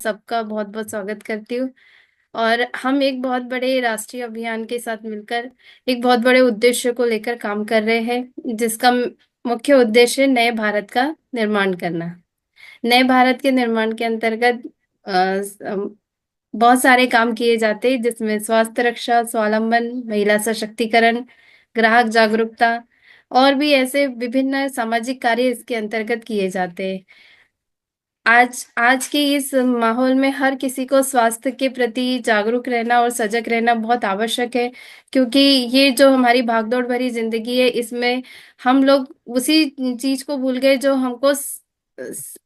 सबका बहुत बहुत स्वागत करती हूँ। और हम एक बहुत बड़े राष्ट्रीय अभियान के साथ मिलकर एक बहुत बड़े उद्देश्य को लेकर काम कर रहे हैं, जिसका मुख्य उद्देश्य नए भारत का निर्माण करना। नए भारत के निर्माण के अंतर्गत बहुत सारे काम किए जाते हैं, जिसमें स्वास्थ्य रक्षा, स्वावलंबन, महिला सशक्तिकरण, ग्राहक जागरूकता और भी ऐसे विभिन्न सामाजिक कार्य इसके अंतर्गत किए जाते हैं। आज आज के इस माहौल में हर किसी को स्वास्थ्य के प्रति जागरूक रहना और सजग रहना बहुत आवश्यक है, क्योंकि ये जो हमारी भागदौड़ भरी जिंदगी है, इसमें हम लोग उसी चीज को भूल गए जो हमको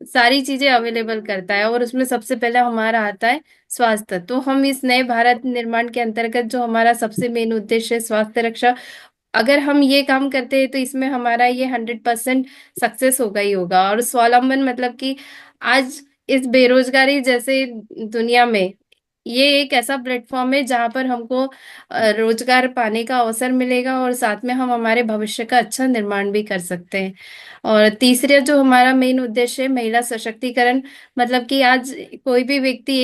सारी चीजें अवेलेबल करता है, और उसमें सबसे पहले हमारा आता है स्वास्थ्य। तो हम इस नए भारत निर्माण के अंतर्गत जो हमारा सबसे मेन उद्देश्य है स्वास्थ्य रक्षा, अगर हम ये काम करते हैं तो इसमें हमारा ये 100% सक्सेस होगा ही होगा। और स्वावलंबन मतलब कि आज इस बेरोजगारी जैसे दुनिया में ये एक ऐसा प्लेटफॉर्म है जहां पर हमको रोजगार पाने का अवसर मिलेगा, और साथ में हम हमारे भविष्य का अच्छा निर्माण भी कर सकते हैं। और तीसरा जो हमारा मेन उद्देश्य है महिला सशक्तिकरण, मतलब कि आज कोई भी व्यक्ति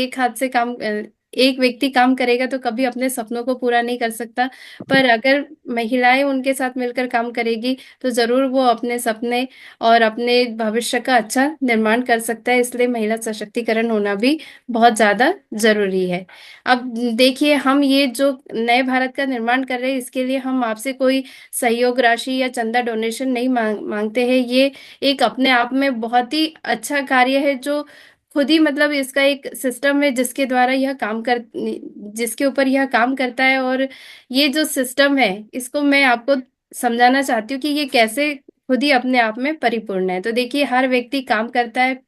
एक व्यक्ति काम करेगा तो कभी अपने सपनों को पूरा नहीं कर सकता। पर अगर महिलाएं उनके साथ मिलकर काम करेगी तो जरूर वो अपने सपने और अपने भविष्य का अच्छा निर्माण कर सकता है। इसलिए महिला सशक्तिकरण होना भी बहुत ज्यादा जरूरी है। अब देखिए, हम ये जो नए भारत का निर्माण कर रहे हैं, इसके लिए हम आपसे कोई सहयोग राशि या चंदा डोनेशन नहीं मांगते हैं। ये एक अपने आप में बहुत ही अच्छा कार्य है, जो खुद ही मतलब इसका एक सिस्टम है जिसके ऊपर यह काम करता है। और ये जो सिस्टम है, इसको मैं आपको समझाना चाहती हूँ कि ये कैसे खुद ही अपने आप में परिपूर्ण है। तो देखिए, हर व्यक्ति काम करता है,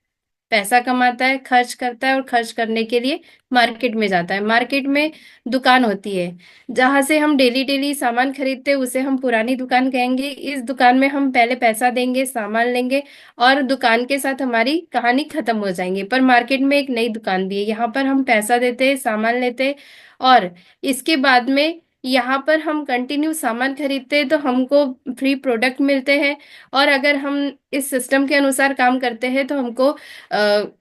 पैसा कमाता है, खर्च करता है, और खर्च करने के लिए मार्केट में जाता है। मार्केट में दुकान होती है जहां से हम डेली डेली सामान खरीदते हैं, उसे हम पुरानी दुकान कहेंगे। इस दुकान में हम पहले पैसा देंगे, सामान लेंगे, और दुकान के साथ हमारी कहानी खत्म हो जाएंगी। पर मार्केट में एक नई दुकान भी है, यहाँ पर हम पैसा देते हैं, सामान लेते हैं, और इसके बाद में यहाँ पर हम कंटिन्यू सामान खरीदते हैं तो हमको फ्री प्रोडक्ट मिलते हैं। और अगर हम इस सिस्टम के अनुसार काम करते हैं तो हमको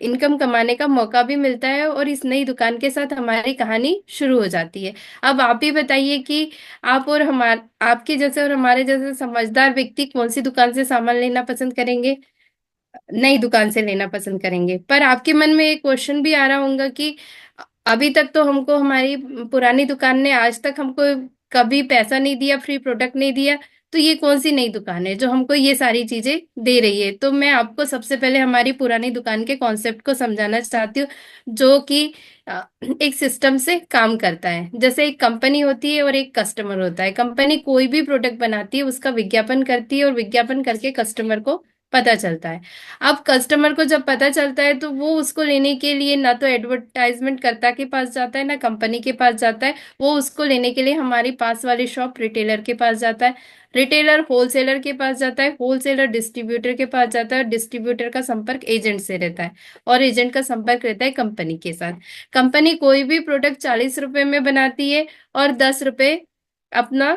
इनकम कमाने का मौका भी मिलता है, और इस नई दुकान के साथ हमारी कहानी शुरू हो जाती है। अब आप ही बताइए कि आपके जैसे और हमारे जैसे समझदार व्यक्ति कौन सी दुकान से सामान लेना पसंद करेंगे? नई दुकान से लेना पसंद करेंगे। पर आपके मन में एक क्वेश्चन भी आ रहा होगा कि अभी तक तो हमको हमारी पुरानी दुकान ने आज तक हमको कभी पैसा नहीं दिया, फ्री प्रोडक्ट नहीं दिया, तो ये कौन सी नई दुकान है जो हमको ये सारी चीजें दे रही है? तो मैं आपको सबसे पहले हमारी पुरानी दुकान के कॉन्सेप्ट को समझाना चाहती हूँ, जो कि अ, एक सिस्टम से काम करता है। जैसे एक कंपनी होती है और एक कस्टमर होता है। कंपनी कोई भी प्रोडक्ट बनाती है, उसका विज्ञापन करती है, और विज्ञापन करके कस्टमर को पता चलता है। अब कस्टमर को जब पता चलता है तो वो उसको लेने के लिए ना तो एडवर्टाइजमेंट कर्ता के पास जाता है, ना कंपनी के पास जाता है। वो उसको लेने के लिए हमारी पास वाली शॉप रिटेलर के पास जाता है, रिटेलर होलसेलर के पास जाता है, होलसेलर डिस्ट्रीब्यूटर के पास जाता है, और डिस्ट्रीब्यूटर का संपर्क एजेंट से रहता है, और एजेंट का संपर्क रहता है कंपनी के साथ। कंपनी कोई भी प्रोडक्ट 40 रुपए में बनाती है, और 10 रुपए अपना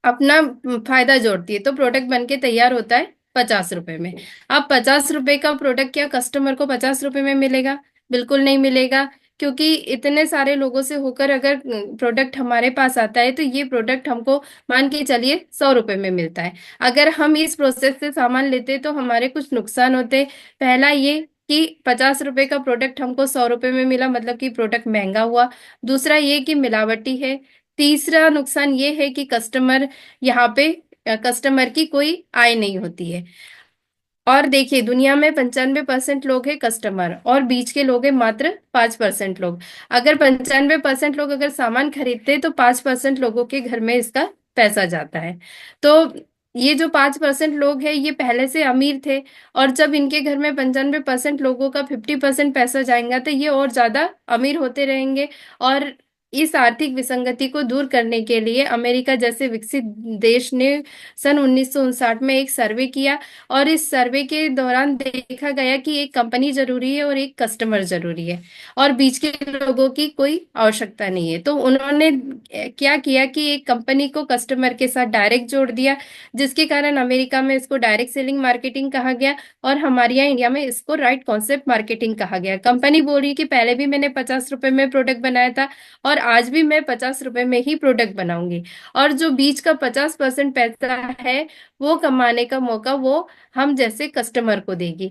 अपना फायदा जोड़ती है, तो प्रोडक्ट बन के तैयार होता है 50 रुपए में। अब 50 रुपए का प्रोडक्ट क्या कस्टमर को 50 रुपए में मिलेगा? बिल्कुल नहीं मिलेगा, क्योंकि इतने सारे लोगों से होकर अगर प्रोडक्ट हमारे पास आता है तो ये प्रोडक्ट हमको मान के चलिए 100 रुपए में मिलता है। अगर हम इस प्रोसेस से सामान लेते तो हमारे कुछ नुकसान होते। पहला ये कि 50 रुपए का प्रोडक्ट हमको 100 रुपए में मिला, मतलब कि प्रोडक्ट महंगा हुआ। दूसरा ये कि मिलावटी है। तीसरा नुकसान ये है कि यहाँ पे कस्टमर की कोई आय नहीं होती है। और देखिए, दुनिया में 95% लोग हैं कस्टमर, और बीच के लोग हैं मात्र 5% लोग। अगर 95% लोग अगर सामान खरीदते हैं तो 5% लोगों के घर में इसका पैसा जाता है। तो ये जो 5% लोग हैं ये पहले से अमीर थे, और जब इनके घर में 95% लोगों का 50% पैसा जाएगा तो ये और ज्यादा अमीर होते रहेंगे। और इस आर्थिक विसंगति को दूर करने के लिए अमेरिका जैसे विकसित देश ने सन 1959 में एक सर्वे किया, और इस सर्वे के दौरान देखा गया कि एक कंपनी जरूरी है और एक कस्टमर जरूरी है, और बीच के लोगों की कोई आवश्यकता नहीं है। तो उन्होंने क्या किया कि एक कंपनी को कस्टमर के साथ डायरेक्ट जोड़ दिया, जिसके कारण अमेरिका में इसको डायरेक्ट सेलिंग मार्केटिंग कहा गया, और हमारे यहाँ इंडिया में इसको राइट कॉन्सेप्ट मार्केटिंग कहा गया। कंपनी बोल रही है कि पहले भी मैंने 50 रुपए में प्रोडक्ट बनाया था, और आज भी मैं 50 रुपए में ही प्रोडक्ट बनाऊंगी, और जो बीच का 50% पैसा है वो कमाने का मौका वो हम जैसे कस्टमर को देगी।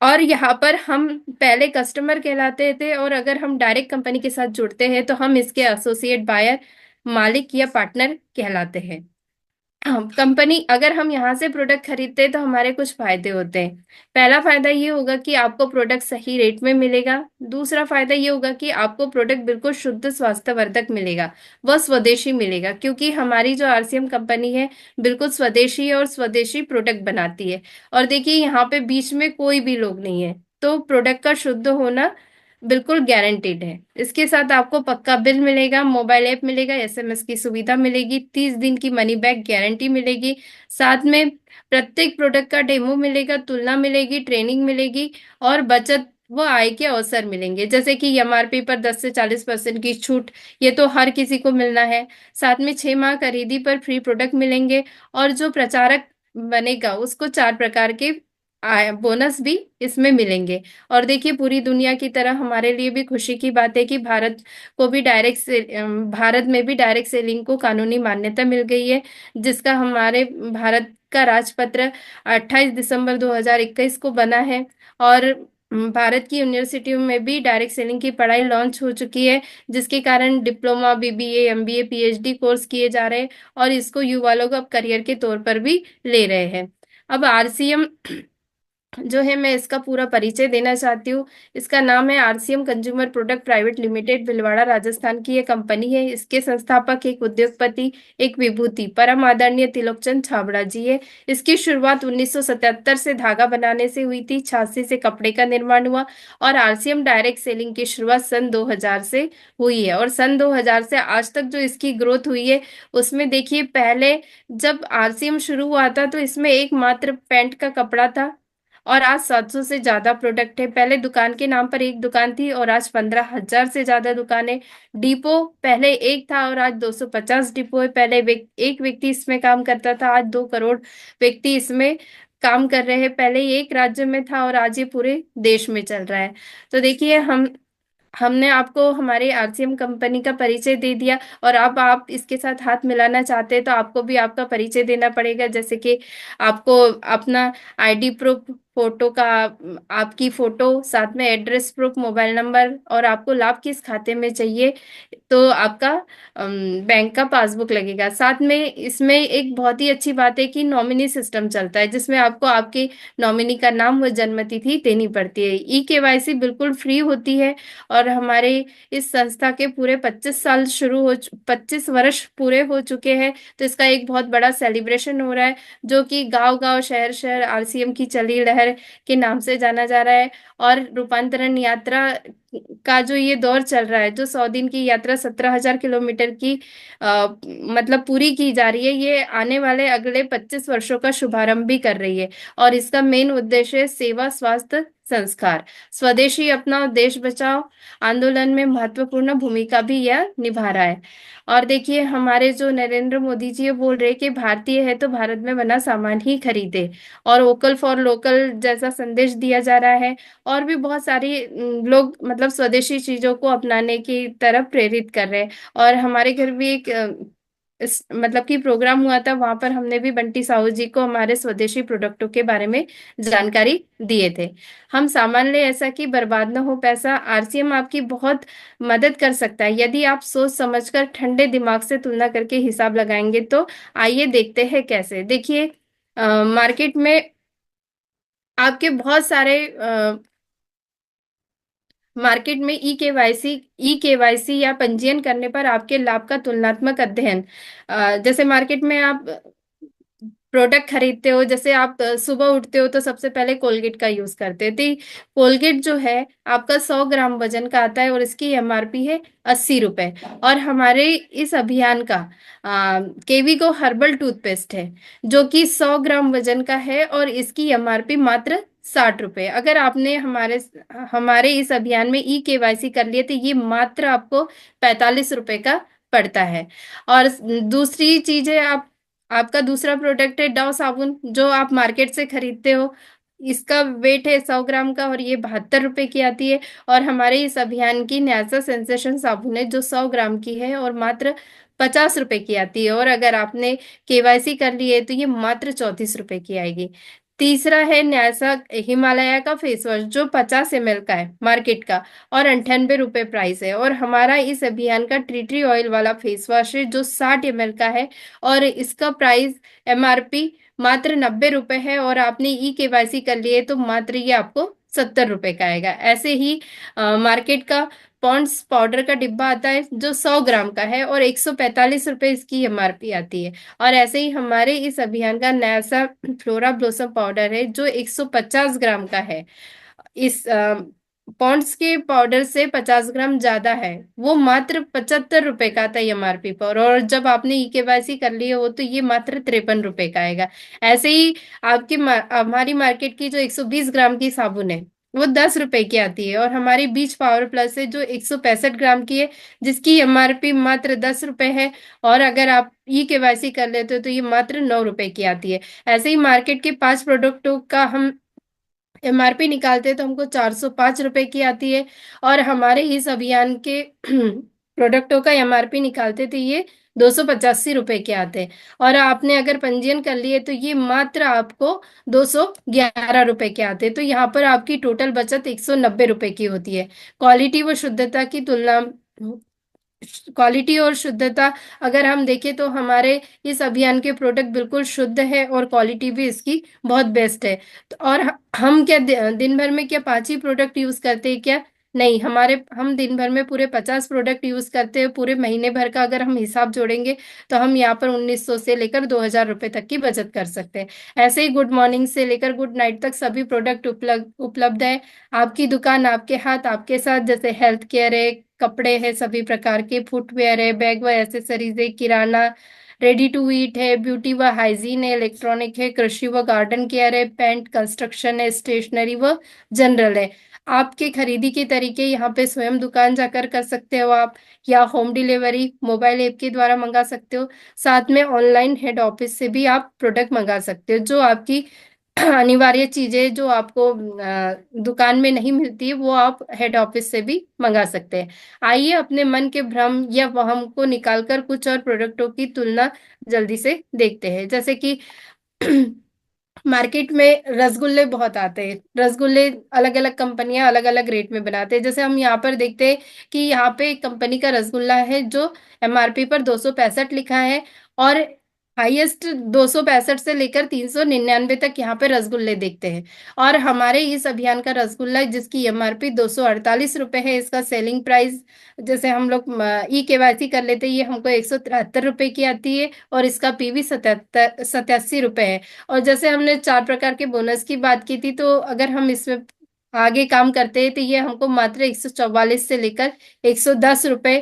और यहाँ पर हम पहले कस्टमर कहलाते थे, और अगर हम डायरेक्ट कंपनी के साथ जुड़ते हैं तो हम इसके एसोसिएट बायर, मालिक या पार्टनर कहलाते हैं। हाँ, कंपनी अगर हम यहाँ से प्रोडक्ट खरीदते हैं तो हमारे कुछ फायदे होते हैं। पहला फायदा ये होगा कि आपको प्रोडक्ट सही रेट में मिलेगा। दूसरा फायदा ये होगा कि आपको प्रोडक्ट बिल्कुल शुद्ध स्वास्थ्यवर्धक मिलेगा, वह स्वदेशी मिलेगा, क्योंकि हमारी जो आरसीएम कंपनी है बिल्कुल स्वदेशी है और स्वदेशी प्रोडक्ट बनाती है। और देखिए यहाँ पे बीच में कोई भी लोग नहीं है, तो प्रोडक्ट का शुद्ध होना बिल्कुल गारंटीड है। इसके साथ आपको पक्का बिल मिलेगा, मोबाइल ऐप मिलेगा, एसएमएस की सुविधा मिलेगी, 30 दिन की मनी बैक गारंटी मिलेगी, साथ में प्रत्येक प्रोडक्ट का डेमो मिलेगा, तुलना मिलेगी, ट्रेनिंग मिलेगी, और बचत व आय के अवसर मिलेंगे, जैसे कि एमआरपी पर 10 से 40% की छूट, ये तो हर किसी को मिलना है। साथ में 6 माह खरीदी पर फ्री प्रोडक्ट मिलेंगे, और जो प्रचारक बनेगा उसको 4 प्रकार के बोनस भी इसमें मिलेंगे। और देखिए पूरी दुनिया की तरह हमारे लिए भी खुशी की बात है कि भारत में भी डायरेक्ट सेलिंग को कानूनी मान्यता मिल गई है, जिसका हमारे भारत का राजपत्र 28 दिसंबर 2021 को बना है। और भारत की यूनिवर्सिटियों में भी डायरेक्ट सेलिंग की पढ़ाई लॉन्च हो चुकी है, जिसके कारण diploma, BBA, MBA, PhD course किए जा रहे हैं, और इसको युवा लोग अब करियर के तौर पर भी ले रहे हैं। अब आरसीएम जो है मैं इसका पूरा परिचय देना चाहती हूँ। इसका नाम है RCM consumer product private limited, Bhilwara Rajasthan की ये कंपनी है। इसके संस्थापक एक उद्योगपति, एक विभूति, परम आदरणीय तिलकचंद छाबड़ा जी है। इसकी शुरुआत 1977 से धागा बनाने से हुई थी, 86 से कपड़े का निर्माण हुआ, और आरसीएम डायरेक्ट सेलिंग की शुरुआत सन 2000 से हुई है। और सन 2000 से आज तक जो इसकी ग्रोथ हुई है, उसमें देखिए पहले जब आरसीएम शुरू हुआ था तो इसमें एकमात्र पैंट का कपड़ा था, और आज 700 से ज्यादा प्रोडक्ट है। पहले दुकान के नाम पर एक दुकान थी, और आज 15,000 से ज्यादा दुकानें। डिपो पहले एक था, और आज 250 डिपो है। पहले एक व्यक्ति इसमें काम करता था, आज 2 करोड़ व्यक्ति इसमें काम कर रहे हैं। पहले ये एक राज्य में था, और आज ये पूरे देश में चल रहा है। तो देखिए हमने आपको हमारी आरसीएम कंपनी का परिचय दे दिया, और अब आप इसके साथ हाथ मिलाना चाहते हैं तो आपको भी आपका परिचय देना पड़ेगा, जैसे कि आपको अपना आईडी प्रूफ, फोटो का, आपकी फोटो, साथ में एड्रेस प्रूफ, मोबाइल नंबर, और आपको लाभ किस खाते में चाहिए तो आपका बैंक का पासबुक लगेगा। साथ में इसमें एक बहुत ही अच्छी बात है कि नॉमिनी सिस्टम चलता है, जिसमें आपको आपके नॉमिनी का नाम व जन्म तिथि देनी पड़ती है। ई केवाईसी बिल्कुल फ्री होती है, और हमारे इस संस्था के पूरे 25 साल 25 वर्ष पूरे हो चुके हैं, तो इसका एक बहुत बड़ा सेलिब्रेशन हो रहा है, जो कि गांव गांव, शहर शहर आरसीएम की चली लहर के नाम से जाना जा रहा है। और रूपांतरण यात्रा का जो ये दौर चल रहा है, जो 100 दिन की यात्रा 17,000 किलोमीटर की मतलब पूरी की जा रही है, ये आने वाले अगले 25 वर्षों का शुभारंभ भी कर रही है। और इसका मेन उद्देश्य है सेवा, स्वास्थ्य, संस्कार, स्वदेशी अपनाओ, देश बचाओ आंदोलन में महत्वपूर्ण भूमिका भी यह निभा रहा है। और देखिए हमारे जो नरेंद्र मोदी जी ये बोल रहे कि भारतीय है तो भारत में बना सामान ही खरीदे, और वोकल फॉर लोकल जैसा संदेश दिया जा रहा है। और भी बहुत सारी लोग मतलब स्वदेशी चीजों को अपनाने की तरफ प्रेरित कर रहे हैं। और हमारे घर भी एक इस मतलब कि प्रोग्राम हुआ था, वहां पर हमने भी बंटी साहू जी को हमारे स्वदेशी प्रोडक्टों के बारे में जानकारी दिए थे। हम सामान ले ऐसा कि बर्बाद न हो पैसा। आरसीएम आपकी बहुत मदद कर सकता है यदि आप सोच समझकर ठंडे दिमाग से तुलना करके हिसाब लगाएंगे। तो आइए देखते हैं कैसे। देखिए मार्केट में आपके बहुत सारे मार्केट में ई केवाईसी या पंजीयन करने पर आपके लाभ का तुलनात्मक अध्ययन, जैसे मार्केट में आप प्रोडक्ट खरीदते हो, जैसे आप सुबह उठते हो तो सबसे पहले कोलगेट का यूज करते हो, तो कोलगेट जो है आपका 100 ग्राम वजन का आता है और इसकी एमआरपी है 80 रुपए। और हमारे इस अभियान का केवीगो हर्बल टूथपेस्ट है जो कि 100 ग्राम वजन का है और इसकी एमआरपी मात्र 60 रुपए। अगर आपने हमारे हमारे इस अभियान में ई केवाईसी कर लिए तो ये मात्र आपको 45 रुपए का पड़ता है। और दूसरी चीज है, आप आपका दूसरा प्रोडक्ट है डव साबुन जो आप मार्केट से खरीदते हो। इसका वेट है 100 ग्राम का और ये 72 रुपए की आती है। और हमारे इस अभियान की न्यासा सेंसेशन साबुन है जो 100 ग्राम की है और मात्र 50 रुपए की आती है। और अगर आपने केवाईसी कर ली है तो ये मात्र 34 रुपए की आएगी। तीसरा है न्यासा हिमालय का फेस वॉश जो 50 ml का है मार्केट का और 98 रुपए प्राइस है। और हमारा इस अभियान का टी ट्री ऑयल वाला फेस वॉश है जो 60 ml का है और इसका प्राइस एमआरपी मात्र 90 रुपए है। और आपने ई केवाईसी कर लिए तो मात्र ये आपको 70 रुपए का आएगा। ऐसे ही मार्केट का पॉन्ड्स पाउडर का डिब्बा आता है जो 100 ग्राम का है और 145 रुपए इसकी एमआरपी आती है। और ऐसे ही हमारे इस अभियान का नया सा फ्लोरा ब्लोसम पाउडर है जो 150 ग्राम का है। इस पॉन्ड्स के पाउडर से 50 ग्राम ज्यादा है, वो मात्र 75 रुपए का था एमआरपी पर। और जब आपने ई केवाईसी कर लिए हो तो ये मात्र 53 रुपए का आएगा। ऐसे ही आपकी हमारी मार्केट की जो 120 ग्राम की साबुन है वो 10 रुपए की आती है। और हमारी बीच पावर प्लस है जो 165 ग्राम की है जिसकी एमआरपी मात्र 10 रुपए है। और अगर आप ई केवाईसी कर लेते हो तो ये मात्र 9 रुपए की आती है। ऐसे ही मार्केट के 5 प्रोडक्टों का हम एमआरपी निकालते हैं तो हमको 405 रुपए की आती है। और हमारे इस अभियान के प्रोडक्टों का एमआरपी निकालते तो ये 285 रुपए के आते हैं। और आपने अगर पंजीयन कर लिए तो ये मात्र आपको 211 रुपए के आते हैं। तो यहाँ पर आपकी टोटल बचत 190 रुपए की होती है। क्वालिटी व शुद्धता की तुलना, क्वालिटी और शुद्धता अगर हम देखें तो हमारे इस अभियान के प्रोडक्ट बिल्कुल शुद्ध है और क्वालिटी भी इसकी बहुत बेस्ट है। और हम क्या दिन भर में क्या 5 ही प्रोडक्ट यूज करते हैं क्या? नहीं, हम दिन भर में पूरे 50 प्रोडक्ट यूज करते हैं। पूरे महीने भर का अगर हम हिसाब जोड़ेंगे तो हम यहाँ पर 1900 से लेकर 2000 रुपए तक की बचत कर सकते हैं। ऐसे ही गुड मॉर्निंग से लेकर गुड नाइट तक सभी प्रोडक्ट उपलब्ध उपलब्ध है। आपकी दुकान आपके हाथ आपके साथ, जैसे हेल्थ केयर है, कपड़े हैं, सभी प्रकार के फुटवेयर है, बैग व एसेसरीज है, किराना, रेडी टू ईट है, ब्यूटी व हाइजीन है, इलेक्ट्रॉनिक है, कृषि व गार्डन केयर है, पेंट कंस्ट्रक्शन है, स्टेशनरी व जनरल है। आपके खरीदी के तरीके यहाँ पे स्वयं दुकान जाकर कर सकते हो आप, या होम डिलीवरी मोबाइल ऐप के द्वारा मंगा सकते हो। साथ में ऑनलाइन हेड ऑफिस से भी आप प्रोडक्ट मंगा सकते हो। जो आपकी अनिवार्य चीजें जो आपको दुकान में नहीं मिलती है वो आप हेड ऑफिस से भी मंगा सकते हैं। आइए अपने मन के भ्रम या वहम को निकालकर कुछ और प्रोडक्टों की तुलना जल्दी से देखते हैं। जैसे कि मार्केट में रसगुल्ले बहुत आते हैं। रसगुल्ले अलग अलग कंपनियां अलग अलग रेट में बनाते हैं। जैसे हम यहाँ पर देखते हैं कि यहाँ पे एक कंपनी का रसगुल्ला है जो एमआरपी पर 265 लिखा है और हाईएस्ट 265 से लेकर 399 तक यहाँ पे रसगुल्ले देखते हैं। और हमारे इस अभियान का रसगुल्ला जिसकी एमआरपी 248 रुपए है, इसका सेलिंग प्राइस जैसे हम लोग ई केवाईसी कर लेते हैं ये हमको 173 रुपए की आती है और इसका पीवी 87 रुपए है। और जैसे हमने 4 प्रकार के बोनस की बात की थी तो अगर हम इसमें आगे काम करते हैं तो ये हमको मात्र 144 से लेकर 110 रुपए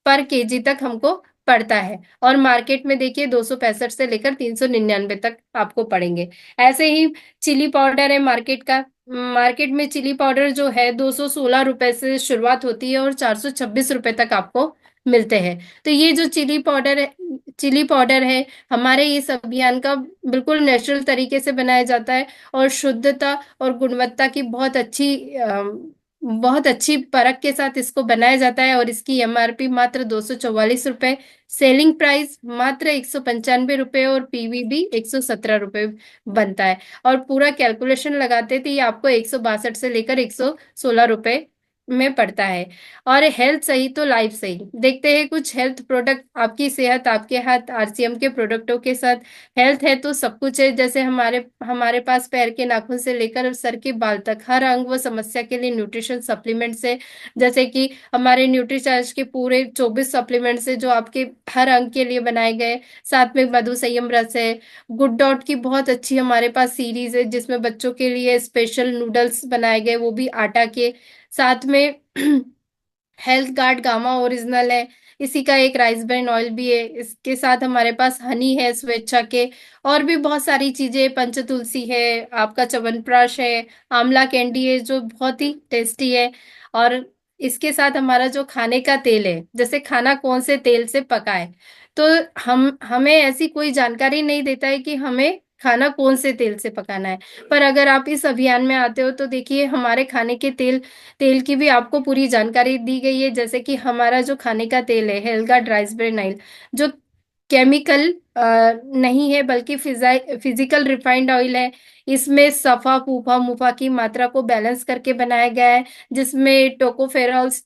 पर केजी तक हमको पड़ता है। और मार्केट में देखिए 265 से लेकर 399 तक आपको पड़ेंगे। ऐसे ही चिली पाउडर है मार्केट का। मार्केट में चिली पाउडर जो है 216 रुपए से शुरुआत होती है और 426 रुपए तक आपको मिलते हैं। तो ये जो चिली पाउडर है हमारे इस अभियान का बिल्कुल नेचुरल तरीके से बनाया जाता है और शुद्धता और गुणवत्ता की बहुत अच्छी परख के साथ इसको बनाया जाता है। और इसकी एमआरपी मात्र 244 रुपए, सेलिंग प्राइस मात्र 195 रुपए और पीवी भी 117 रुपए बनता है। और पूरा कैलकुलेशन लगाते थे ये आपको 162 से लेकर 116 रुपए में पड़ता है। और हेल्थ सही तो लाइफ सही। देखते हैं कुछ हेल्थ प्रोडक्ट। आपकी सेहत आपके हाथ, आरसीएम के प्रोडक्टों के साथ। हेल्थ है तो सब कुछ है। जैसे हमारे हमारे पास पैर के नाखून से लेकर सर के बाल तक हर अंग व समस्या के लिए न्यूट्रिशन सप्लीमेंट्स है। जैसे कि हमारे न्यूट्रीचार्ज के पूरे 24 सप्लीमेंट्स है जो आपके हर अंग के लिए बनाए गए। साथ में मधु संयम रस है। गुड डॉट की बहुत अच्छी हमारे पास सीरीज है जिसमें बच्चों के लिए स्पेशल नूडल्स बनाए गए, वो भी आटा के साथ में। हेल्थ गार्ड गामा ओरिजिनल है। इसी का एक राइस ब्राइन ऑयल भी है। इसके साथ हमारे पास हनी है स्वेच्छा के। और भी बहुत सारी चीजें, पंचतुलसी है, आपका च्यवनप्राश है, आंवला कैंडी है जो बहुत ही टेस्टी है। और इसके साथ हमारा जो खाने का तेल है, जैसे खाना कौन से तेल से पकाए, तो हम हमें ऐसी कोई जानकारी नहीं देता है कि हमें खाना कौन से तेल से पकाना है। पर अगर आप इस अभियान में आते हो तो देखिए हमारे खाने के तेल तेल की भी आपको पूरी जानकारी दी गई है। जैसे कि हमारा जो खाने का तेल है हेल्गा ड्राइस ब्रेन ऑयल, जो केमिकल नहीं है बल्कि फिजिकल रिफाइंड ऑयल है। इसमें सफा फूफा मुफा की मात्रा को बैलेंस करके बनाया गया है। जिसमें टोकोफेरॉल्स,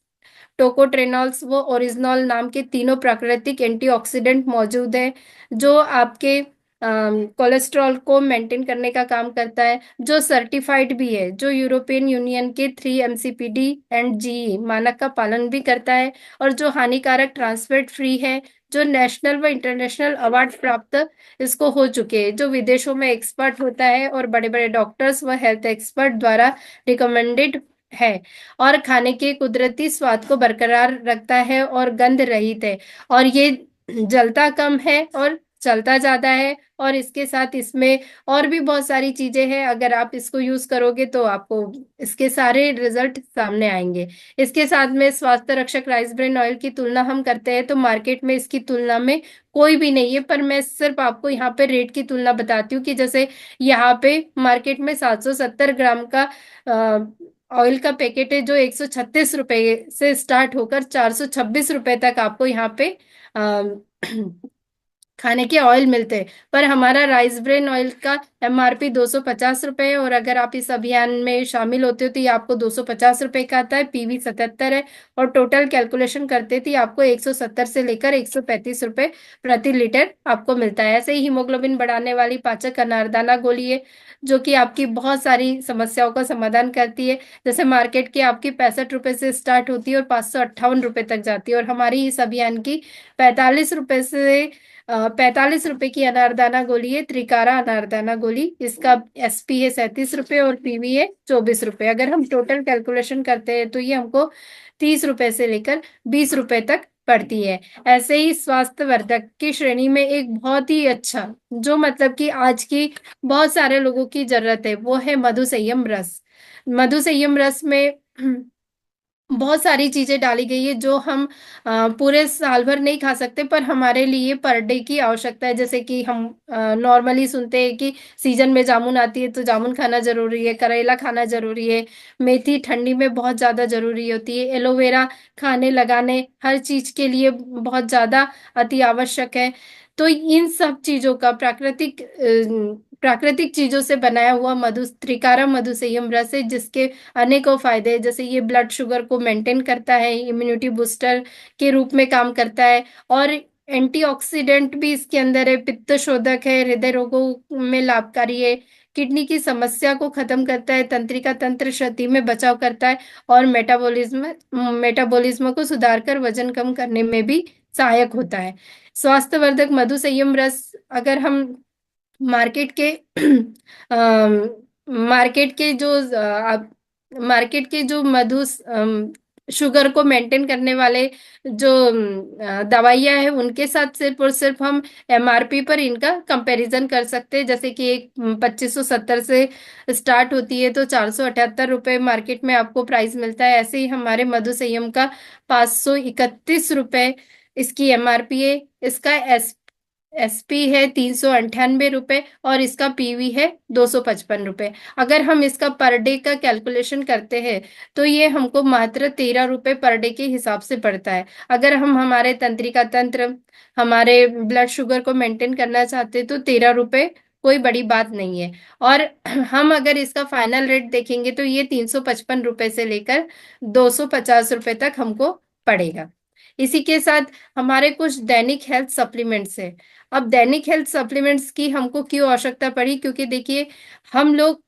टोकोट्रेनॉल्स वो ओरिजिनॉल नाम के तीनों प्राकृतिक एंटीऑक्सीडेंट मौजूद है जो आपके कोलेस्ट्रॉल को मेंटेन करने का काम करता है। जो सर्टिफाइड भी है, जो यूरोपियन यूनियन के 3 MCPD एंड जी मानक का पालन भी करता है। और जो हानिकारक ट्रांसफैट फ्री है, जो नेशनल व इंटरनेशनल अवार्ड प्राप्त इसको हो चुके हैं, जो विदेशों में एक्सपर्ट होता है और बड़े बड़े डॉक्टर्स व हेल्थ एक्सपर्ट द्वारा रिकमेंडेड है। और खाने के कुदरती स्वाद को बरकरार रखता है और गंध रहित है। और ये जलता कम है और चलता ज्यादा है। और इसके साथ इसमें और भी बहुत सारी चीजें हैं। अगर आप इसको यूज करोगे तो आपको इसके सारे रिजल्ट सामने आएंगे। इसके साथ में स्वास्थ्य रक्षक राइस ब्रेन ऑयल की तुलना हम करते हैं तो मार्केट में इसकी तुलना में कोई भी नहीं है। पर मैं सिर्फ आपको यहाँ पे रेट की तुलना बताती हूँ कि जैसे यहाँ पे मार्केट में 770 ग्राम का ऑयल का पैकेट है जो 136 रुपए से स्टार्ट होकर 426 रुपए तक आपको यहाँ पे अ, खाने के ऑयल मिलते हैं। पर हमारा राइस ब्रेन ऑयल का MRP 250 रुपए है। और अगर आप इस अभियान में शामिल होते हो तो ये आपको 250 रुपए का आता है। PV 77 है। और टोटल कैलकुलेशन करते थे आपको 170 से लेकर 135 रुपए प्रति लीटर आपको मिलता है। ऐसे ही हीमोग्लोबिन बढ़ाने वाली पाचक अनारदाना गोली है जो कि आपकी बहुत सारी समस्याओं का समाधान करती है। जैसे मार्केट की आपकी 65 रुपए से स्टार्ट होती है और 558 रुपए तक जाती है। और हमारी इस अभियान की 45 रुपए से 45 रुपए की अनारदाना गोली है, त्रिकारा अनारदाना गोली। इसका SP है 37 रुपए और PV है 24 रुपए। अगर हम टोटल कैलकुलेशन करते हैं तो ये हमको 30 रुपए से लेकर 20 रुपए तक पड़ती है। ऐसे ही स्वास्थ्य वर्धक की श्रेणी में एक बहुत ही अच्छा, जो मतलब कि आज की बहुत सारे लोगों की जरूरत है, वो है मधु संयम रस। मधु संयम रस में बहुत सारी चीजें डाली गई है जो हम पूरे साल भर नहीं खा सकते पर हमारे लिए पर डे की आवश्यकता है। जैसे कि हम नॉर्मली सुनते हैं कि सीजन में जामुन आती है तो जामुन खाना जरूरी है, करेला खाना जरूरी है, मेथी ठंडी में बहुत ज्यादा जरूरी होती है, एलोवेरा खाने लगाने हर चीज के लिए बहुत ज्यादा अति आवश्यक है। तो इन सब चीजों का प्राकृतिक चीजों से बनाया हुआ मधु, त्रिकारा मधु संयम रस है जिसके अनेकों फायदे हैं। जैसे ये ब्लड शुगर को मेंटेन करता है, इम्यूनिटी बूस्टर के रूप में काम करता है। और एंटीऑक्सीडेंट भी इसके अंदर है, पित्त शोधक है, हृदय रोगों में लाभकारी है, किडनी की समस्या को खत्म करता है, तंत्रिका तंत्र क्षति में बचाव करता है। और मेटाबॉलिज्म को सुधार कर वजन कम करने में भी सहायक होता है। स्वास्थ्यवर्धक मधु संयम रस अगर हम मार्केट के मार्केट के जो मार्केट के जो शुगर को मेंटेन करने वाले जो दवाइयां हैं उनके साथ सिर्फ और सिर्फ हम MRP पर इनका कंपैरिजन कर सकते हैं। जैसे कि एक 2570 से स्टार्ट होती है तो 478 रुपए मार्केट में आपको प्राइस मिलता है। ऐसे ही हमारे मधु संयम का 531 रुपए इसकी MRP है। इसका SP है 398 रुपए और इसका PV है 255 रुपए। अगर हम इसका पर डे का कैलकुलेशन करते हैं तो ये हमको मात्र 13 रुपए पर डे के हिसाब से पड़ता है। अगर हम हमारे तंत्रिका तंत्र, हमारे ब्लड शुगर को मेंटेन करना चाहते हैं तो 13 रुपए कोई बड़ी बात नहीं है। और हम अगर इसका फाइनल रेट देखेंगे तो ये 355 रुपए से लेकर 250 रुपए तक हमको पड़ेगा। इसी के साथ हमारे कुछ दैनिक हेल्थ सप्लीमेंट्स है। अब दैनिक हेल्थ सप्लीमेंट्स की हमको क्यों आवश्यकता पड़ी, क्योंकि देखिए हम लोग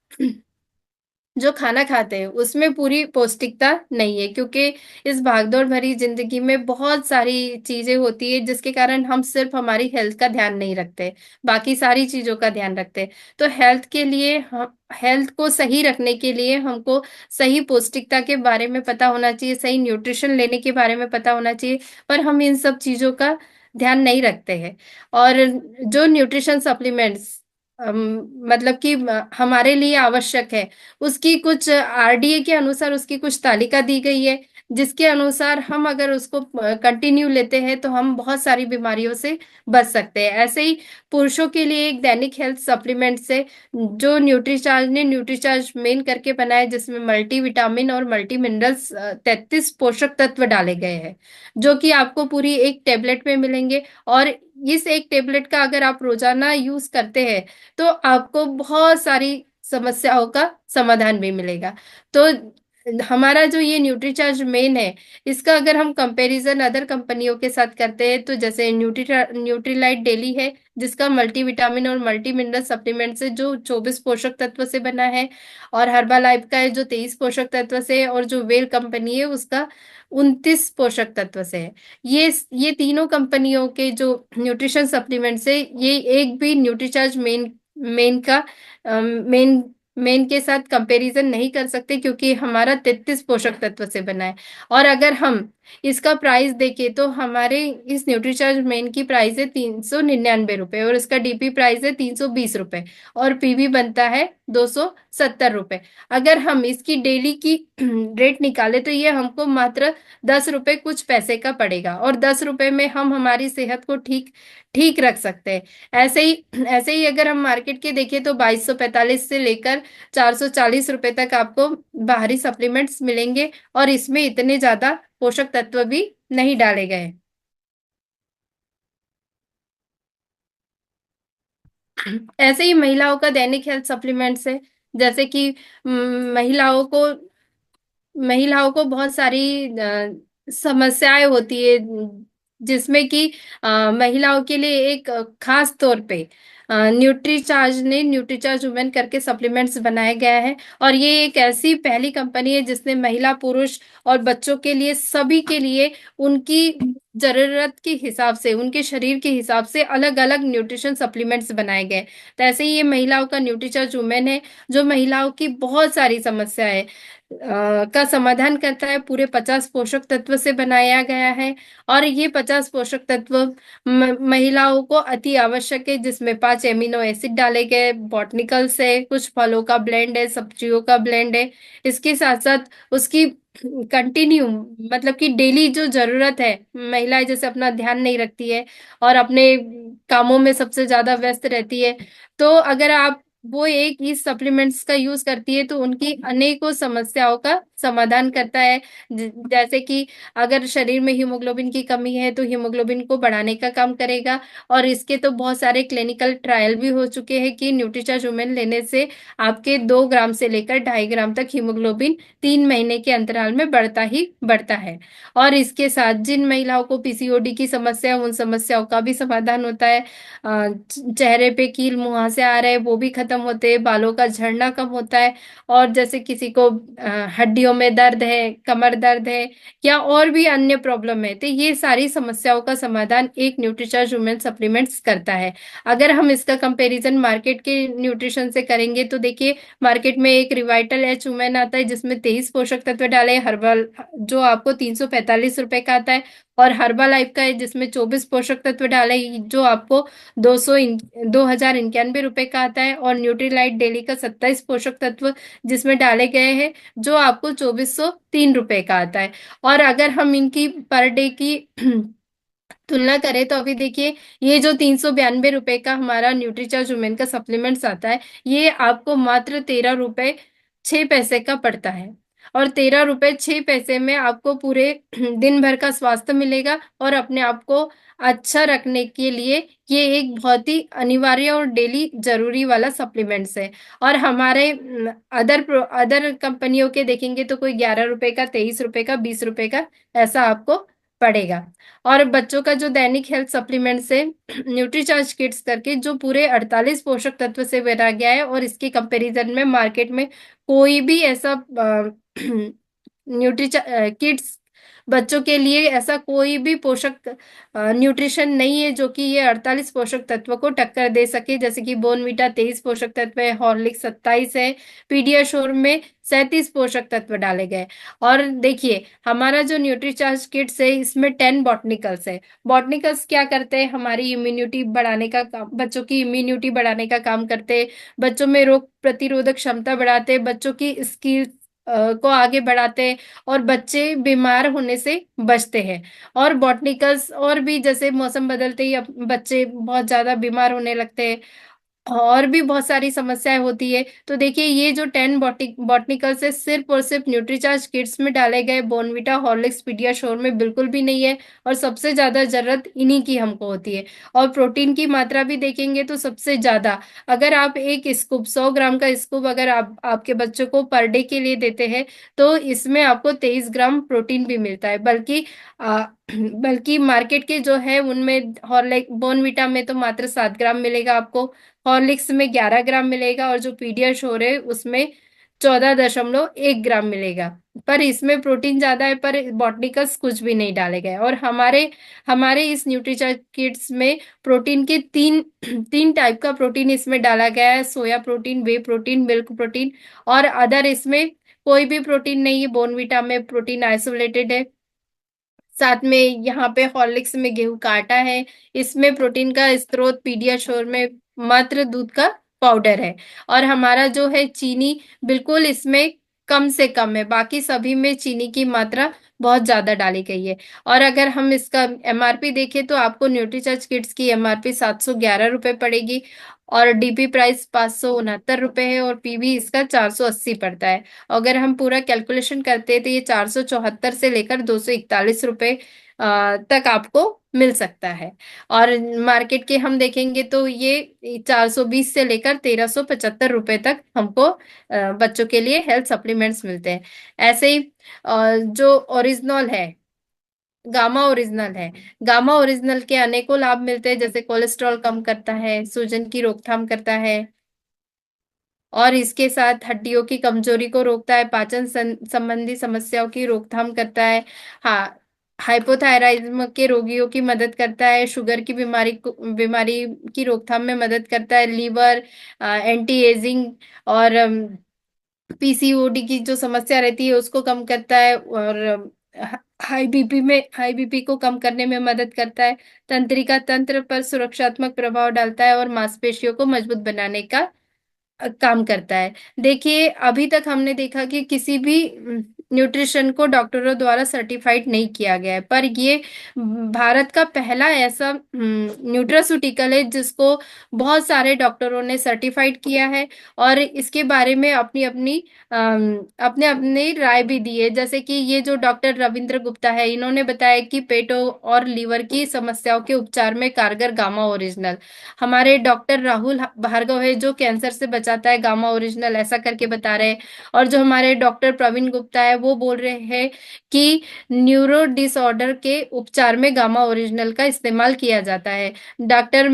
जो खाना खाते हैं उसमें पूरी पौष्टिकता नहीं है, क्योंकि इस भागदौड़ भरी जिंदगी में बहुत सारी चीजें होती है जिसके कारण हम सिर्फ हमारी हेल्थ का ध्यान नहीं रखते, बाकी सारी चीजों का ध्यान रखते हैं। तो हेल्थ के लिए हम हेल्थ को सही रखने के लिए हमको सही पौष्टिकता के बारे में पता होना चाहिए, सही न्यूट्रिशन लेने के बारे में पता होना चाहिए। पर हम इन सब चीजों का ध्यान नहीं रखते हैं। और जो न्यूट्रिशन सप्लीमेंट्स मतलब कि हमारे लिए आवश्यक है, उसकी कुछ आरडीए के अनुसार उसकी कुछ तालिका दी गई है, जिसके अनुसार हम अगर उसको कंटिन्यू लेते हैं तो हम बहुत सारी बीमारियों से बच सकते हैं। ऐसे ही पुरुषों के लिए एक दैनिक हेल्थ सप्लीमेंट से जो न्यूट्रीचार्ज ने न्यूट्रीचार्ज मेन करके बनाया है, जिसमें मल्टी विटामिन और मल्टी मिनरल्स 33 पोषक तत्व डाले गए हैं, जो कि आपको पूरी एक टेबलेट में मिलेंगे। और इस एक टेबलेट का अगर आप रोजाना यूज करते हैं तो आपको बहुत सारी समस्याओं का समाधान भी मिलेगा। तो हमारा जो ये न्यूट्रीचार्ज मेन है, इसका अगर हम कंपैरिजन अदर कंपनियों के साथ करते हैं तो जैसे न्यूट्रीलाइट डेली है, जिसका मल्टीविटामिन और मल्टी मिनरल सप्लीमेंट से जो 24 पोषक तत्व से बना है, और हर्बल लाइफ का है जो 23 पोषक तत्व से है, और जो वेल कंपनी है उसका 29 पोषक तत्व से है। ये तीनों कंपनियों के जो न्यूट्रिशन सप्लीमेंट से ये एक भी न्यूट्रीचार्ज मेन मेन का मेन मेन के साथ कंपैरिजन नहीं कर सकते, क्योंकि हमारा 33 पोषक तत्व से बना है। और अगर हम इसका प्राइस देखें तो हमारे इस न्यूट्रीचार्ज मेन की प्राइस है 399 रुपए, और इसका डीपी प्राइस है 320 रुपए, और पीवी बनता है 270 रुपए। अगर हम इसकी डेली की रेट निकाले तो ये हमको मात्र 10 रुपए कुछ पैसे का पड़ेगा, और 10 रुपए में हम हमारी सेहत को ठीक ठीक रख सकते हैं। ऐसे ही अगर हम मार्केट के देखें तो 2245 से लेकर 440 रुपए तक आपको बाहरी सप्लीमेंट्स मिलेंगे, और इसमें इतने ज्यादा पोषक तत्व भी नहीं डाले गए। ऐसे ही महिलाओं का दैनिक हेल्थ सप्लीमेंट्स है, जैसे कि महिलाओं को बहुत सारी समस्याएं होती है, जिसमें कि महिलाओं के लिए एक खास तौर पे न्यूट्रीचार्ज वुमेन करके सप्लीमेंट्स बनाया गया है। और ये एक ऐसी पहली कंपनी है जिसने महिला पुरुष और बच्चों के लिए सभी के लिए उनकी जरूरत के हिसाब से, उनके शरीर के हिसाब से अलग अलग न्यूट्रिशन सप्लीमेंट्स बनाए गए। तो ऐसे ही ये महिलाओं का न्यूट्रीचार्ज वुमेन है, जो महिलाओं की बहुत सारी समस्या है का समाधान करता है। पूरे 50 पोषक तत्व से बनाया गया है, और ये 50 पोषक तत्व महिलाओं को अति आवश्यक है, जिसमें 5 एमिनो एसिड डाले गए, बॉटनिकल से कुछ फलों का ब्लेंड है, सब्जियों का ब्लेंड है। इसके साथ साथ उसकी कंटिन्यू मतलब कि डेली जो जरूरत है, महिलाएं जैसे अपना ध्यान नहीं रखती है और अपने कामों में सबसे ज्यादा व्यस्त रहती है, तो अगर आप वो एक इस सप्लीमेंट्स का यूज करती है तो उनकी अनेकों समस्याओं का समाधान करता है। जैसे कि अगर शरीर में हीमोग्लोबिन की कमी है तो हीमोग्लोबिन को बढ़ाने का काम करेगा। और इसके तो बहुत सारे क्लिनिकल ट्रायल भी हो चुके हैं कि न्यूट्रीचार्ज वुमेन लेने से आपके 2 ग्राम से लेकर 2.5 ग्राम तक हीमोग्लोबिन 3 महीने के अंतराल में बढ़ता ही बढ़ता है। और इसके साथ जिन महिलाओं को पीसीओडी की समस्या है, उन समस्याओं का भी समाधान होता है। चेहरे पे कील मुहासे आ रहे हैं वो भी खत्म होते हैं, बालों का झड़ना कम होता है। और जैसे किसी को हड्डियों में दर्द है, कमर दर्द है, या और भी अन्य प्रॉब्लम है, तो ये सारी समस्याओं का समाधान एक न्यूट्रीचार्ज वुमेन सप्लीमेंट्स करता है। अगर हम इसका कंपैरिजन मार्केट के न्यूट्रिशन से करेंगे तो देखिए, मार्केट में एक रिवाइटल एच वुमेन आता है जिसमें 23 पोषक तत्व डाले, हर्बल जो आपको 345 रुपए का आता है। और हर्बल लाइफ का है जिसमें 24 पोषक तत्व डाले, जो आपको 2,091 रुपए का आता है। और न्यूट्रीलाइट डेली का 27 पोषक तत्व जिसमें डाले गए हैं, जो आपको 2,403 रुपए का आता है। और अगर हम इनकी पर डे की तुलना करें तो अभी देखिए, ये जो 392 रुपए का हमारा न्यूट्रीचार्ज वुमेन का सप्लीमेंट्स आता है, ये आपको मात्र 13 रुपए 6 पैसे का पड़ता है। और 13 रुपए 6 पैसे में आपको पूरे दिन भर का स्वास्थ्य मिलेगा। और अपने आप को अच्छा रखने के लिए ये एक बहुत ही अनिवार्य और डेली जरूरी वाला सप्लीमेंट्स है। और हमारे अदर अदर कंपनियों के देखेंगे तो कोई 11 रुपए का, 23 रुपए का, 20 रुपए का ऐसा आपको पड़ेगा। और बच्चों का जो दैनिक हेल्थ सप्लीमेंट्स है न्यूट्रीचार्ज किड्स करके, जो पूरे 48 पोषक तत्व से बना गया है, और इसके कंपैरिजन में मार्केट में कोई भी ऐसा न्यूट्री किड्स बच्चों के लिए ऐसा कोई भी पोषक न्यूट्रिशन नहीं है जो कि ये 48 पोषक तत्व को टक्कर दे सके। जैसे कि बोनवीटा 23 पोषक तत्व है, हॉर्लिक्स 27 है, पीडियाश्योर में 37 पोषक तत्व डाले गए। और देखिए हमारा जो न्यूट्रीचार्ज किट्स है इसमें 10 बॉटनिकल्स है। बॉटनिकल्स क्या करते हैं, हमारी इम्यूनिटी बढ़ाने का काम, बच्चों की इम्यूनिटी बढ़ाने का काम करते हैं, बच्चों में रोग प्रतिरोधक क्षमता बढ़ाते हैं, बच्चों की स्किल्स को आगे बढ़ाते हैं, और बच्चे बीमार होने से बचते हैं। और बॉटनिकल्स और भी, जैसे मौसम बदलते ही बच्चे बहुत ज्यादा बीमार होने लगते हैं, और भी बहुत सारी समस्याएं होती है। तो देखिए ये जो 10 बॉटनिकल से सिर्फ और सिर्फ न्यूट्रीचार्ज किट्स में डाले गए बोनविटा हॉर्लिक्स पीडियाश्योर में बिल्कुल भी नहीं है। और सबसे ज्यादा जरूरत इन्हीं की हमको होती है। और प्रोटीन की मात्रा भी देखेंगे तो सबसे ज्यादा, अगर आप एक स्कूप 100 ग्राम का स्कूप अगर आप आपके बच्चों को पर डे के लिए देते हैं तो इसमें आपको 23 ग्राम प्रोटीन भी मिलता है। बल्कि मार्केट के जो है उनमें हॉर्लिक बोनविटा में तो मात्र 7 ग्राम मिलेगा आपको, हॉर्लिक्स में 11 ग्राम मिलेगा, और जो पीडियाश्योर है उसमें 14.1 ग्राम मिलेगा। पर इसमें प्रोटीन ज्यादा है, पर बॉटनिकल्स कुछ भी नहीं डाले गए। और हमारे हमारे इस न्यूट्रीचार्ज किट्स में प्रोटीन के तीन तीन टाइप का प्रोटीन इसमें डाला गया है, सोया प्रोटीन, वे प्रोटीन, मिल्क प्रोटीन, और अदर इसमें कोई भी प्रोटीन नहीं है। बोनविटा में प्रोटीन आइसोलेटेड है, साथ में यहाँ पे हॉर्लिक्स में गेहूं का आटा है, इसमें प्रोटीन का स्रोत पीडियाश्योर में मात्र दूध का पाउडर है। और हमारा जो है चीनी बिल्कुल इसमें कम से कम है, बाकी सभी में चीनी की मात्रा बहुत ज्यादा डाली गई है। और अगर हम इसका एमआरपी देखें तो आपको न्यूट्रीचार्ज किट्स की एमआरपी 711 रुपये पड़ेगी, और डीपी प्राइस 569 रुपये है, और पीवी इसका 480 पड़ता है। अगर हम पूरा कैलकुलेशन करते हैं तो ये 474 से लेकर 241 रुपये तक आपको मिल सकता है। और मार्केट के हम देखेंगे तो ये 420 से लेकर 1375 रुपये तक हमको बच्चों के लिए हेल्थ सप्लीमेंट्स मिलते हैं। ऐसे ही जो ओरिजिनल है, गामा ओरिजिनल है, गामा ओरिजिनल के अनेकों लाभ मिलते हैं, जैसे कोलेस्ट्रॉल कम करता है, सूजन की रोकथाम करता है, और इसके साथ हड्डियों की कमजोरी को रोकता है, पाचन संबंधी समस्याओं की रोकथाम करता है, हाँ, हाइपोथायराइज्म के रोगियों की मदद करता है, शुगर की बीमारी की रोकथाम में मदद करता है, लीवर, एंटी एजिंग, और पीसीओडी की जो समस्या रहती है उसको कम करता है, और हाई बीपी को कम करने में मदद करता है, तंत्रिका तंत्र पर सुरक्षात्मक प्रभाव डालता है, और मांसपेशियों को मजबूत बनाने का काम करता है। देखिए अभी तक हमने देखा कि किसी भी न्यूट्रिशन को डॉक्टरों द्वारा सर्टिफाइड नहीं किया गया है, पर ये भारत का पहला ऐसा न्यूट्रास्यूटिकल है जिसको बहुत सारे डॉक्टरों ने सर्टिफाइड किया है, और इसके बारे में अपनी अपनी अपने अपनी राय भी दी है। जैसे कि ये जो डॉक्टर रविंद्र गुप्ता है, इन्होंने बताया कि पेटों और लीवर की समस्याओं के उपचार में कारगर गामा ओरिजिनल। हमारे डॉक्टर राहुल भार्गव है जो कैंसर से बचाता है गामा ओरिजिनल, ऐसा करके बता रहे हैं। और जो हमारे डॉक्टर प्रवीण गुप्ता है वो बोल रहे हैं कि न्यूरो डिसऑर्डर के उपचार में गामा ओरिजिनल का इस्तेमाल किया जाता है। डॉक्टर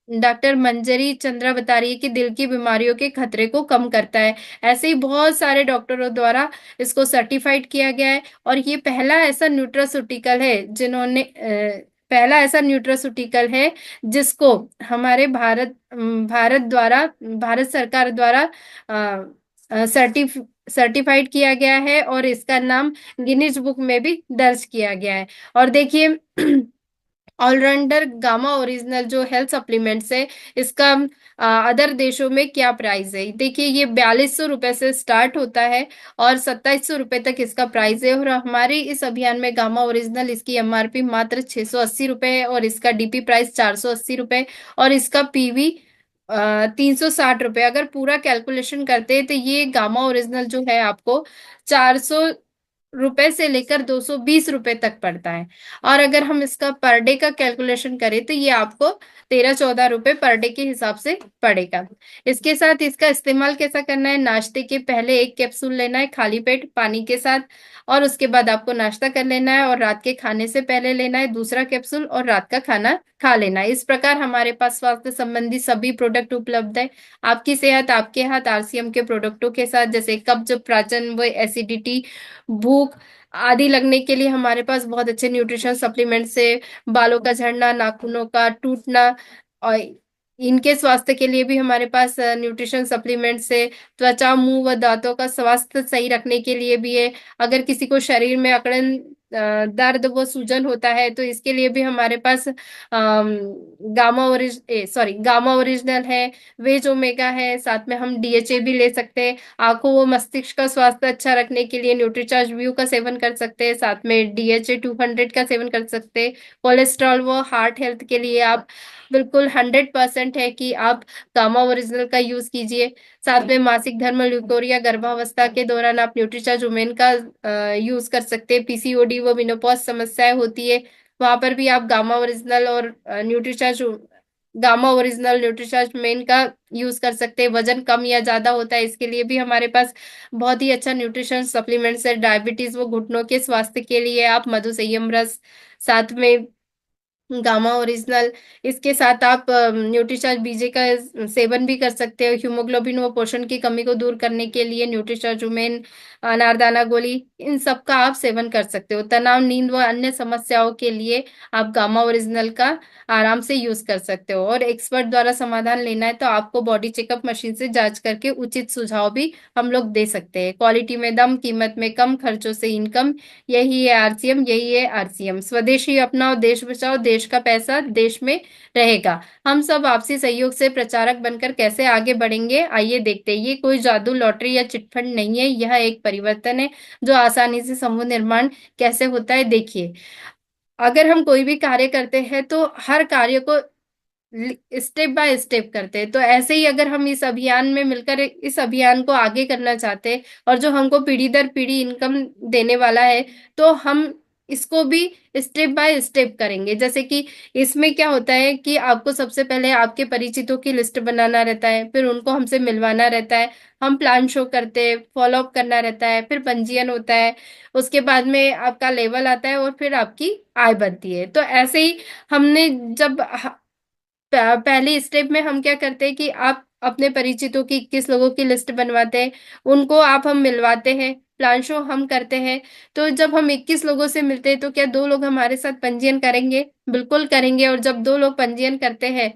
डॉक्टर मंजरी चंद्रा बता रही है कि दिल की बीमारियों के खतरे को कम करता है। ऐसे ही बहुत सारे डॉक्टरों द्वारा इसको सर्टिफाइड किया गया है, और ये पहला ऐसा न्यूट्रास्यूटिकल है जिसको हमारे भारत सरकार द्वारा सर्टिफाइड किया गया है, और इसका नाम गिनीज बुक में भी दर्ज किया गया है। और देखिए ऑलराउंडर गामा ओरिजिनल जो हेल्थ सप्लीमेंट्स है, इसका अदर देशों में क्या प्राइस है, देखिए ये 4200 रुपये से स्टार्ट होता है, और 2700 रुपये तक इसका प्राइस है। और हमारे इस अभियान में गामा ओरिजिनल इसकी एमआरपी मात्र 680 रुपये है, और इसका डीपी प्राइस 480 रुपये, और इसका पीवी ₹360। अगर पूरा कैलकुलेशन करते हैं तो ये गामा ओरिजिनल जो है आपको ₹400 से लेकर ₹220 तक पड़ता है। और अगर हम इसका पर डे का कैलकुलेशन करें तो ये आपको 13-14 रुपए पर डे के हिसाब से पड़ेगा। इसके साथ इसका इस्तेमाल कैसा करना है, नाश्ते के पहले एक कैप्सूल लेना है खाली पेट पानी के साथ, और उसके बाद आपको नाश्ता कर लेना है, और रात के खाने से पहले लेना है दूसरा कैप्सूल, और रात का खाना खा लेना है। इस प्रकार हमारे पास स्वास्थ्य संबंधी सभी प्रोडक्ट उपलब्ध है। आपकी सेहत आपके हाथ आरसीएम के प्रोडक्टों के साथ, जैसे कब्ज, प्राचन व एसिडिटी, भूख आदि लगने के लिए हमारे पास बहुत अच्छे न्यूट्रिशन सप्लीमेंट से, बालों का झड़ना, नाखूनों का टूटना, और इनके स्वास्थ्य के लिए भी हमारे पास न्यूट्रिशन सप्लीमेंट से, त्वचा, मुंह व दांतों का स्वास्थ्य सही रखने के लिए भी है। अगर किसी को शरीर में अकड़न, दर्द व सूजन होता है तो इसके लिए भी हमारे पास गामा ओरिजिनल है, वेज ओमेगा है, साथ में हम डीएचए भी ले सकते हैं। आंखों व मस्तिष्क का स्वास्थ्य अच्छा रखने के लिए न्यूट्रीचार्ज व्यू का सेवन कर सकते हैं, साथ में डीएचए 200 का सेवन कर सकते हैं। कोलेस्ट्रॉल व हार्ट हेल्थ के लिए आप बिल्कुल 100% है कि आप गामा ओरिजिनल का यूज कीजिए। साथ में मासिक धर्म, ल्यूकोरिया, गर्भावस्था के दौरान आप न्यूट्रीचार्ज वुमेन का यूज कर सकते हैं। पीसीओडी व मेनोपॉज समस्याएं होती है, वहां पर भी आप Nutricharge gamma original Nutricharge main का यूज कर सकते हैं। वजन कम या ज्यादा होता है, इसके लिए भी हमारे पास बहुत ही अच्छा न्यूट्रिशन सप्लीमेंट्स है। डायबिटीज व घुटनों के स्वास्थ्य के लिए आप मधु संयम रस, साथ में गामा ओरिजिनल, इसके साथ आप न्यूट्रीचार्ज बीजे का सेवन भी कर सकते हो। हीमोग्लोबिन व पोषण की कमी को दूर करने के लिए न्यूट्रीचार्ज वुमेन, अनारदाना गोली, इन सब का आप सेवन कर सकते हो। तनाव, नींद व अन्य समस्याओं के लिए आप गामा ओरिजिनल का आराम से यूज कर सकते हो। और एक्सपर्ट द्वारा समाधान लेना है तो आपको बॉडी चेकअप मशीन से जांच करके उचित सुझाव भी हम लोग दे सकते हैं। क्वालिटी में दम, कीमत में कम, खर्चों से इनकम, यही है आरसीएम, यही है आरसीएम। स्वदेशी अपनाओ, देश बचाओ, देश का पैसा देश में रहेगा। हम सब आपसी सहयोग से प्रचारक बनकर कैसे आगे बढ़ेंगे, आइए देखते हैं। ये कोई जादू, लॉटरी या चिटफंड नहीं है, यह एक परिवर्तन है जो आसानी से समूह निर्माण कैसे होता है देखिए। अगर हम कोई भी कार्य करते हैं तो हर कार्य को स्टेप बाय स्टेप करते हैं, तो ऐसे ही अगर हम इस अभियान में मिलकर इस अभियान को आगे करना चाहते हैं, और जो हमको पीढ़ी दर पीढ़ी इनकम देने वाला है, तो हम इसको भी स्टेप बाय स्टेप करेंगे। जैसे कि इसमें क्या होता है कि आपको सबसे पहले आपके परिचितों की लिस्ट बनाना रहता है, फिर उनको हमसे मिलवाना रहता है, हम प्लान शो करते हैं, फॉलो अप करना रहता है, फिर पंजीयन होता है, उसके बाद में आपका लेवल आता है, और फिर आपकी आय बनती है। तो ऐसे ही हमने जब पहले स्टेप में हम क्या करते हैं कि आप अपने परिचितों की 21 लोगों की लिस्ट बनवाते हैं, उनको आप हम मिलवाते हैं, प्लान शो हम करते हैं। तो जब हम 21 लोगों से मिलते हैं तो क्या 2 लोग हमारे साथ पंजीयन करेंगे? बिल्कुल करेंगे। और जब 2 लोग पंजीयन करते हैं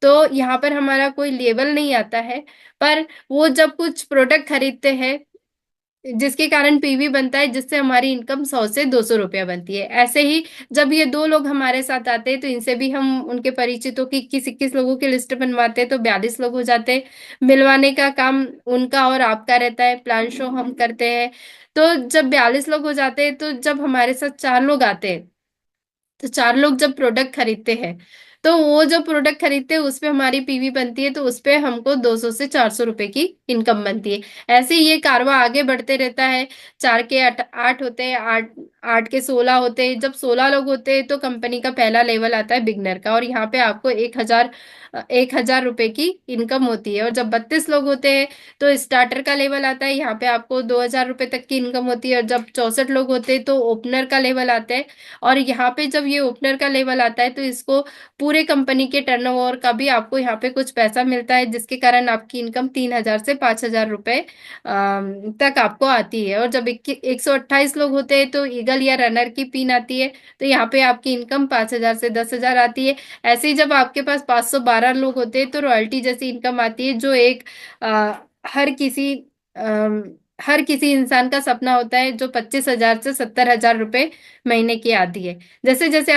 तो यहाँ पर हमारा कोई लेवल नहीं आता है, पर वो जब कुछ प्रोडक्ट खरीदते हैं जिसके कारण पीवी बनता है, जिससे हमारी इनकम 100 से 200 रुपया बनती है। ऐसे ही जब ये 2 लोग हमारे साथ आते हैं तो इनसे भी हम उनके परिचितों की 21-21 लोगों की लिस्ट बनवाते हैं, तो 42 लोग हो जाते हैं। मिलवाने का काम उनका और आपका रहता है, प्लान शो हम करते हैं। तो जब 42 लोग हो जाते हैं, तो जब हमारे साथ 4 लोग आते हैं, तो 4 लोग जब प्रोडक्ट खरीदते हैं, तो वो जो प्रोडक्ट खरीदते हैं उस पे हमारी पीवी बनती है, तो उस पे हमको 200 से 400 रुपए की इनकम बनती है। ऐसे ही ये कारवा आगे बढ़ते रहता है। 4 के 8 होते हैं, 8 8 के 16 होते हैं। जब 16 लोग होते हैं तो कंपनी का पहला लेवल आता है बिगनर का, और यहाँ पे आपको 1,000 रुपए की इनकम होती है। और जब 32 लोग होते हैं तो स्टार्टर का लेवल आता है, यहाँ पे आपको 2,000 रुपए तक की इनकम होती है। और जब 64 लोग होते हैं तो ओपनर का लेवल आता है, और यहाँ पे जब ये ओपनर का लेवल आता है तो इसको पूरे कंपनी के टर्नओवर का भी आपको यहाँ पे कुछ पैसा मिलता है, जिसके कारण आपकी इनकम 3,000 से 5,000 रुपए तक आपको आती है। और जब 128 लोग होते हैं तो ईगल या रनर की पिन आती है, तो यहाँ पे आपकी इनकम 5,000 से 10,000 आती है। ऐसे ही जब आपके पास 512 लोग होते हैं तो रॉयल्टी जैसी इनकम आती है, जो एक अ, हर किसी अम, हर किसी इंसान का सपना होता है, जो 25,000 से 70,000 रुपए महीने की आती है। जैसे जैसे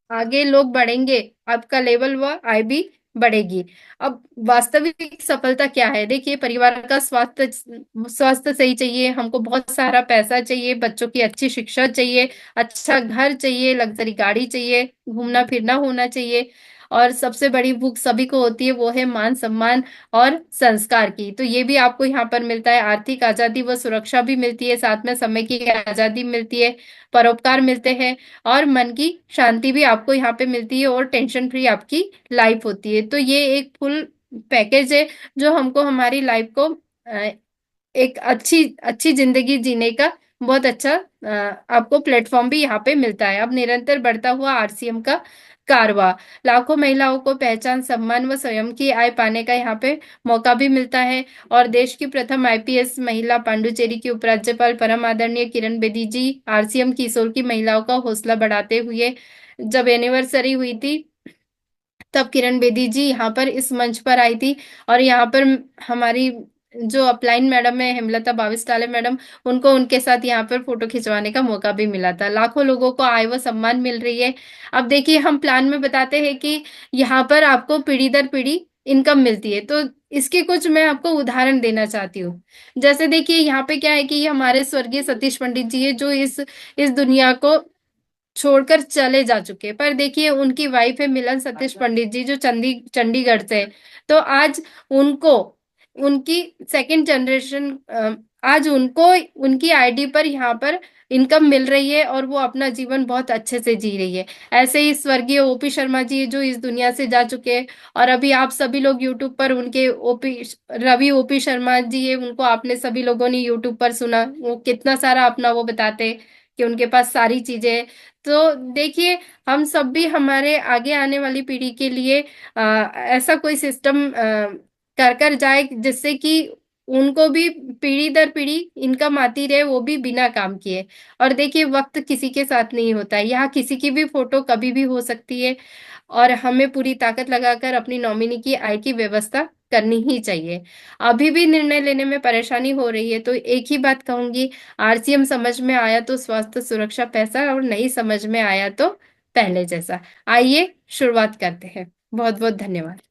आगे लोग बढ़ेंगे, आपका लेवल व आय भी बढ़ेगी। अब वास्तविक सफलता क्या है, देखिए, परिवार का स्वास्थ्य स्वास्थ्य सही चाहिए, हमको बहुत सारा पैसा चाहिए, बच्चों की अच्छी शिक्षा चाहिए, अच्छा घर चाहिए, लग्जरी गाड़ी चाहिए, घूमना फिरना होना चाहिए, और सबसे बड़ी भूख सभी को होती है, वो है मान सम्मान और संस्कार की। तो ये भी आपको यहाँ पर मिलता है। आर्थिक आजादी व सुरक्षा भी मिलती है, साथ में समय की आजादी मिलती है, परोपकार मिलते हैं, और मन की शांति भी आपको यहाँ पे मिलती है, और टेंशन फ्री आपकी लाइफ होती है। तो ये एक फुल पैकेज है जो हमको हमारी लाइफ को एक अच्छी अच्छी जिंदगी जीने का बहुत अच्छा आपको प्लेटफॉर्म भी यहाँ पे मिलता है। अब निरंतर बढ़ता हुआ आरसीएम का कारवा, लाखों महिलाओं को पहचान, सम्मान व स्वयं की आय पाने का यहाँ पे मौका भी मिलता है। और देश की प्रथम आईपीएस महिला पांडुचेरी की उपराज्यपाल परम आदरणीय किरण बेदी जी आरसीएम किशोर की महिलाओं का हौसला बढ़ाते हुए जब एनिवर्सरी हुई थी, तब किरण बेदी जी यहाँ पर इस मंच पर आई थी। और यहाँ पर हमारी जो अपलाइन मैडम है, हेमलता बाविस्टाले मैडम, उनको उनके साथ यहाँ पर फोटो खिंचवाने का मौका भी मिला था। लाखों लोगों को आय व सम्मान मिल रही है। अब देखिए, हम प्लान में बताते हैं कि यहाँ पर आपको पीढ़ी दर पीढ़ी इनकम मिलती है। तो इसके कुछ मैं आपको उदाहरण देना चाहती हूँ। जैसे देखिए, यहाँ पे क्या है कि ये हमारे स्वर्गीय सतीश पंडित जी है, जो इस दुनिया को छोड़कर चले जा चुके। पर देखिए, उनकी वाइफ है मिलन सतीश पंडित जी, जो चंडीगढ़ से है। तो आज उनको उनकी सेकंड जनरेशन, आज उनको उनकी आईडी पर यहाँ पर इनकम मिल रही है, और वो अपना जीवन बहुत अच्छे से जी रही है। ऐसे ही स्वर्गीय ओपी शर्मा जी जो इस दुनिया से जा चुके हैं, और अभी आप सभी लोग यूट्यूब पर उनके रवि ओपी शर्मा जी है, उनको आपने सभी लोगों ने यूट्यूब पर सुना। वो कितना सारा अपना वो बताते हैं कि उनके पास सारी चीजें हैं। तो देखिए, हम सब भी हमारे आगे आने वाली पीढ़ी के लिए ऐसा कोई सिस्टम कर कर जाए जिससे कि उनको भी पीढ़ी दर पीढ़ी इनकम आती रहे, वो भी बिना काम किए। और देखिए, वक्त किसी के साथ नहीं होता है, यहाँ किसी की भी फोटो कभी भी हो सकती है। और हमें पूरी ताकत लगाकर अपनी नॉमिनी की आय की व्यवस्था करनी ही चाहिए। अभी भी निर्णय लेने में परेशानी हो रही है तो एक ही बात कहूंगी, आरसीएम समझ में आया तो स्वास्थ्य सुरक्षा पैसा, और नहीं समझ में आया तो पहले जैसा। आइए शुरुआत करते हैं। बहुत बहुत धन्यवाद।